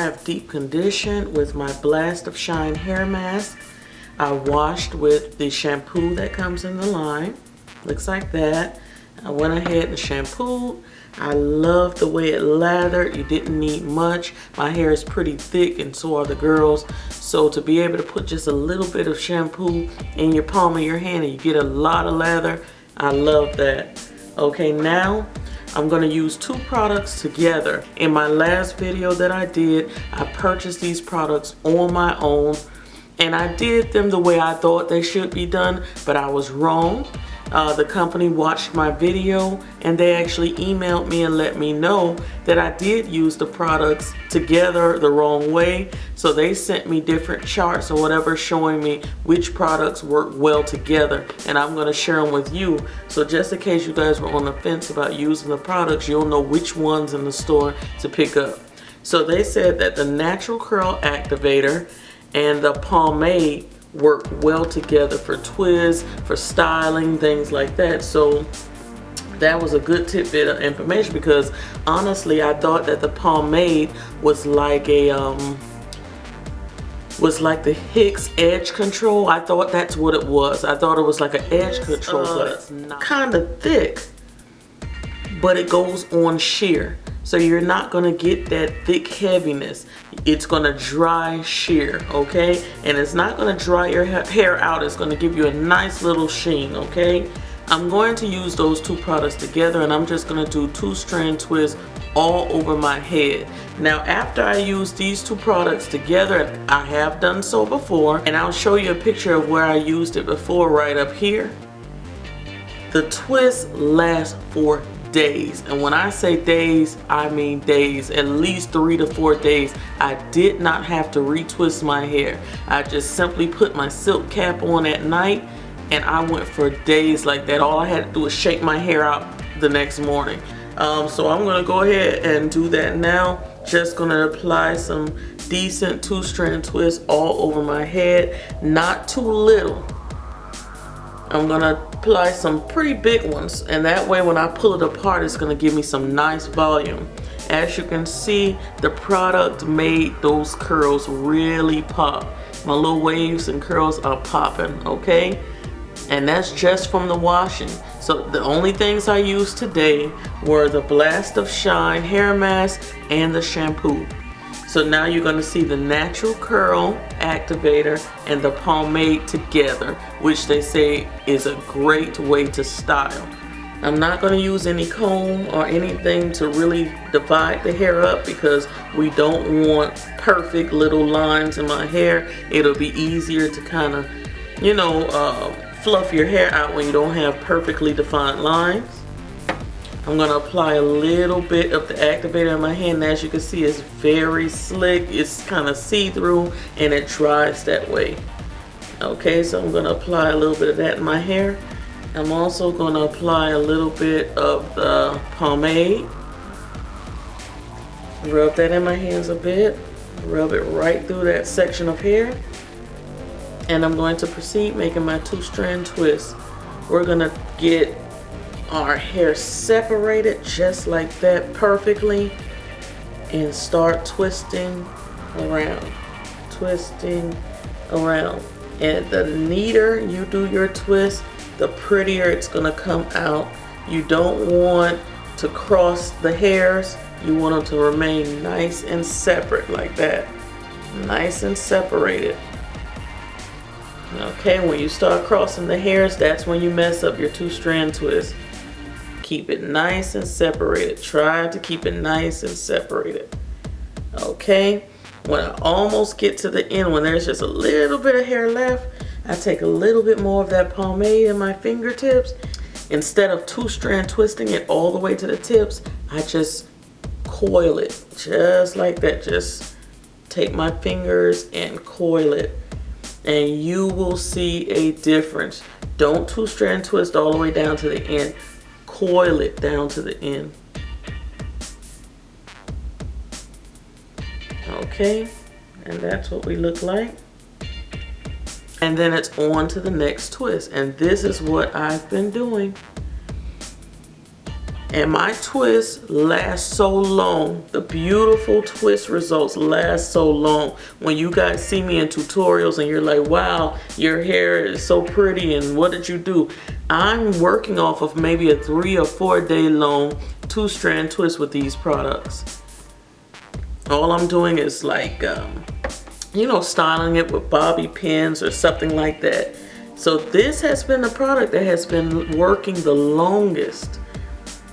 have deep conditioned with my Blast of Shine hair mask. I washed with the shampoo that comes in the line. Looks like that. I went ahead and shampooed. I love the way it lathered. You didn't need much. My hair is pretty thick and so are the girls. So to be able to put just a little bit of shampoo in your palm of your hand and you get a lot of lather, I love that. Okay, now I'm gonna use two products together. In my last video that I did, I purchased these products on my own and I did them the way I thought they should be done, but I was wrong. The company watched my video and they actually emailed me and let me know that I did use the products together the wrong way. So they sent me different charts or whatever showing me which products work well together, and I'm going to share them with you. So just in case you guys were on the fence about using the products, you'll know which ones in the store to pick up. So they said that the Natural Curl Activator and the Pomade work well together for twists, for styling, things like that. So that was a good tidbit of information, because honestly I thought that the Pomade was like a the Hicks edge control. I thought that's what it was. I thought it was like an edge control, but it's not. Kind of thick, but it goes on sheer. So you're not gonna get that thick heaviness. It's gonna dry sheer, okay? And it's not gonna dry your hair out. It's gonna give you a nice little sheen, okay? I'm going to use those two products together, and I'm just gonna do two-strand twists all over my head. Now, after I use these two products together, I have done so before, and I'll show you a picture of where I used it before right up here. The twists last for days, and when I say days, I mean days, at least 3 to 4 days. I did not have to retwist my hair. I just simply put my silk cap on at night and I went for days like that. All I had to do was shake my hair out the next morning. So I'm gonna go ahead and do that now. Just gonna apply some decent two-strand twists all over my head, not too little. I'm gonna apply some pretty big ones, and that way when I pull it apart, it's gonna give me some nice volume. As you can see, the product made those curls really pop. My little waves and curls are popping, okay? And that's just from the washing. So the only things I used today were the Blast of Shine hair mask and the shampoo. So now you're going to see the Natural Curl Activator and the Pomade together, which they say is a great way to style. I'm not going to use any comb or anything to really divide the hair up, because we don't want perfect little lines in my hair. It'll be easier to kind of, you know, fluff your hair out when you don't have perfectly defined lines. I'm going to apply a little bit of the activator in my hand. As you can see, it's very slick. It's kind of see-through and it dries that way. Okay, so I'm going to apply a little bit of that in my hair. I'm also going to apply a little bit of the pomade. Rub that in my hands a bit. Rub it right through that section of hair. And I'm going to proceed making my two-strand twist. We're going to get our hair separated just like that perfectly, and start twisting around, and the neater you do your twist, the prettier it's gonna come out. You don't want to cross the hairs. You want them to remain nice and separate like that, nice and separated. Okay, when you start crossing the hairs, that's when you mess up your two-strand twist. Keep it nice and separated. Try to keep it nice and separated. Okay, when I almost get to the end, when there's just a little bit of hair left, I take a little bit more of that pomade in my fingertips. Instead of two-strand twisting it all the way to the tips, I just coil it just like that. Just take my fingers and coil it, and you will see a difference. Don't two-strand twist all the way down to the end. Coil it down to the end. Okay, and that's what we look like. And then it's on to the next twist, and this is what I've been doing. And my twists last so long. The beautiful twist results last so long. When you guys see me in tutorials and you're like, wow, your hair is so pretty and what did you do? I'm working off of maybe a 3 or 4 day long 2-strand twist with these products. All I'm doing is like, you know, styling it with bobby pins or something like that. So this has been the product that has been working the longest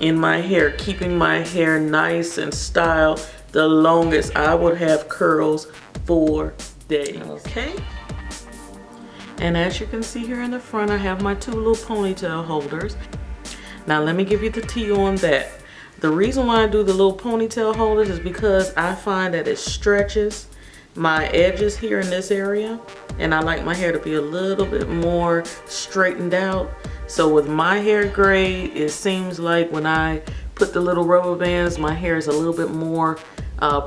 in my hair, keeping my hair nice and styled the longest. I would have curls for days. Okay. And as you can see here in the front, I have my 2 little ponytail holders. Now let me give you the tea on that. The reason why I do the little ponytail holders is because I find that it stretches my edges here in this area, and I like my hair to be a little bit more straightened out. So with my hair grade, it seems like when I put the little rubber bands, my hair is a little bit more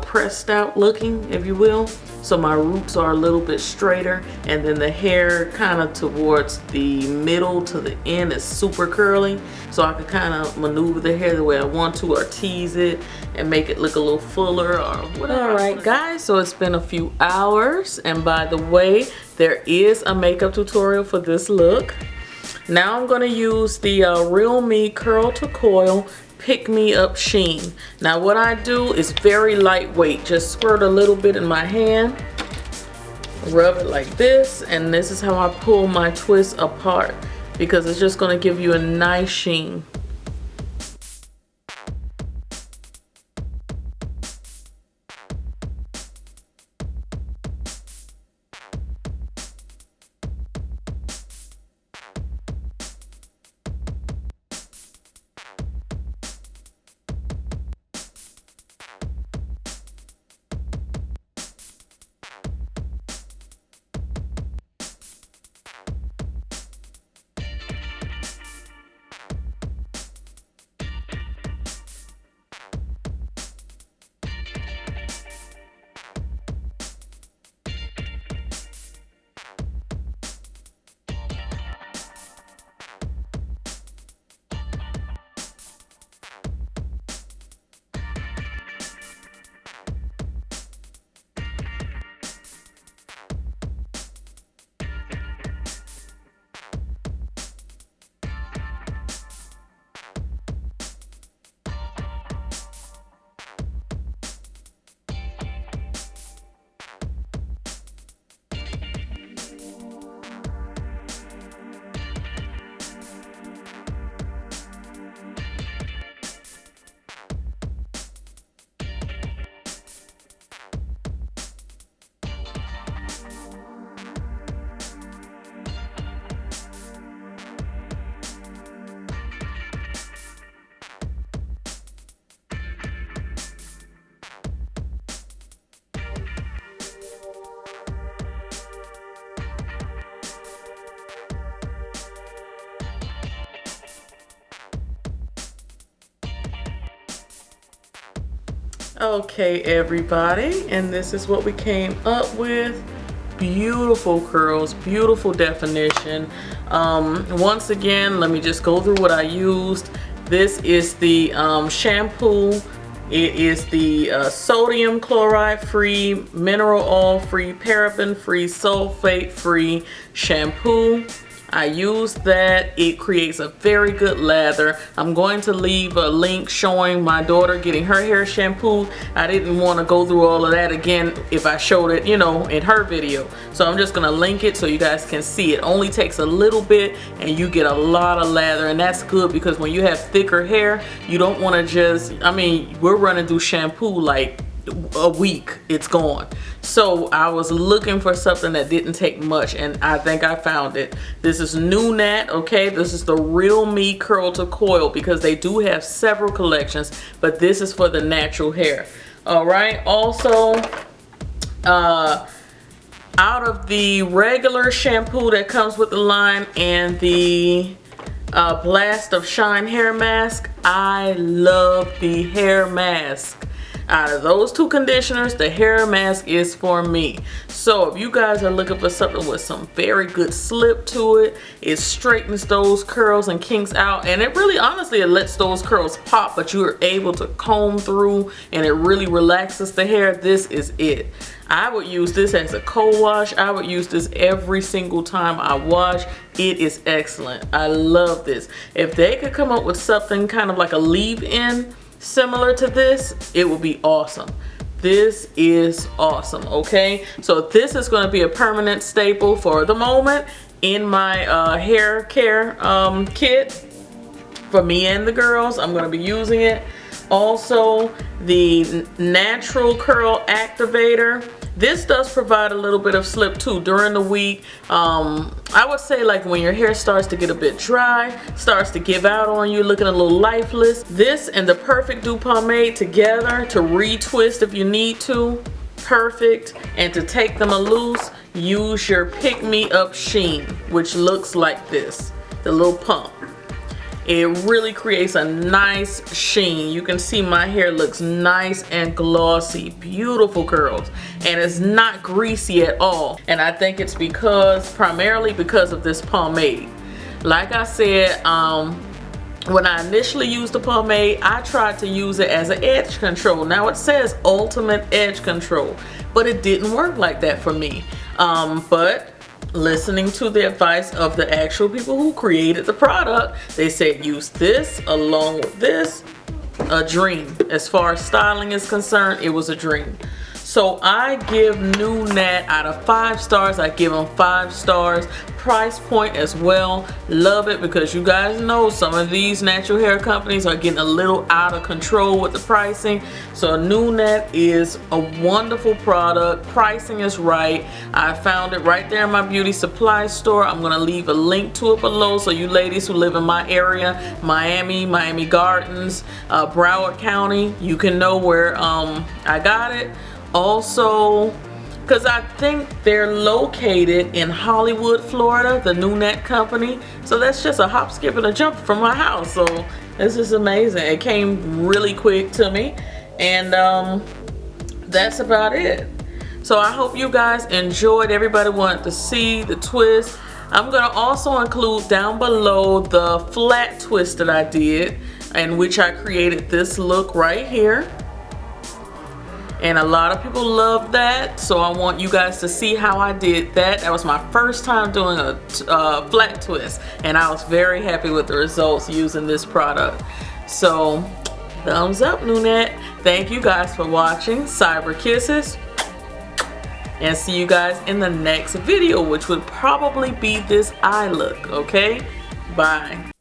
pressed out looking, if you will. So my roots are a little bit straighter, and then the hair kind of towards the middle to the end is super curly. So I can kind of maneuver the hair the way I want to, or tease it and make it look a little fuller or whatever. Alright guys, so it's been a few hours, and by the way, there is a makeup tutorial for this look. Now I'm going to use the Real Me Curl-To-Coil Me Up Sheen. Now what I do is very lightweight. Just squirt a little bit in my hand, rub it like this, and this is how I pull my twists apart, because it's just going to give you a nice sheen. Okay everybody, and this is what we came up with. Beautiful curls, beautiful definition. Once again, let me just go through what I used. This is the shampoo. It is the sodium chloride free, mineral oil free, paraben free, sulfate free shampoo. I use that. It creates a very good lather. I'm going to leave a link showing my daughter getting her hair shampooed. I didn't want to go through all of that again if I showed it, you know, in her video. So I'm just going to link it so you guys can see. It only takes a little bit and you get a lot of lather, and that's good because when you have thicker hair, you don't want to just, I mean, we're running through shampoo like a week, it's gone. So I was looking for something that didn't take much, and I think I found it. This is NuNaat, okay? This is the Real Me Curl-To-Coil, because they do have several collections, but this is for the natural hair. All right, also out of the regular shampoo that comes with the line and the Blast of Shine hair mask, I love the hair mask. Out of those two conditioners, the hair mask is for me. So if you guys are looking for something with some very good slip to it, it straightens those curls and kinks out, and it really honestly it lets those curls pop, but you are able to comb through and it really relaxes the hair. This is it. I would use this as a co-wash. I would use this every single time I wash. It is excellent. I love this. If they could come up with something kind of like a leave-in similar to this, it would be awesome. This is awesome, okay? So this is going to be a permanent staple for the moment in my hair care kit for me and the girls. I'm going to be using it. Also, the Natural Curl Activator. This does provide a little bit of slip too during the week. I would say like when your hair starts to get a bit dry, starts to give out on you, looking a little lifeless. This and the Perfect Dew Pomade together to retwist if you need to. Perfect. And to take them loose, use your Me Up Sheen, which looks like this, the little pump. It really creates a nice sheen. You can see my hair looks nice and glossy, beautiful curls, and it's not greasy at all. And I think it's primarily because of this pomade. Like I said, when I initially used the pomade, I tried to use it as an edge control. Now it says ultimate edge control, but it didn't work like that for me. But listening to the advice of the actual people who created the product, they said use this along with this. A dream. As far as styling is concerned, it was a dream. So I give NuNaat out of 5 stars. I give them 5 stars. Price point as well. Love it because you guys know some of these natural hair companies are getting a little out of control with the pricing. So NuNaat is a wonderful product. Pricing is right. I found it right there in my beauty supply store. I'm going to leave a link to it below so you ladies who live in my area, Miami Gardens, Broward County, you can know where I got it. Also, because I think they're located in Hollywood, Florida, the NuNaat company. So that's just a hop, skip, and a jump from my house. So this is amazing. It came really quick to me. And that's about it. So I hope you guys enjoyed. Everybody wanted to see the twist. I'm going to also include down below the flat twist that I did, in which I created this look right here. And a lot of people love that, so I want you guys to see how I did that. That was my first time doing a flat twist, and I was very happy with the results using this product. So thumbs up, NuNaat. Thank you guys for watching. Cyber kisses, and see you guys in the next video, which would probably be this eye look. Okay, bye.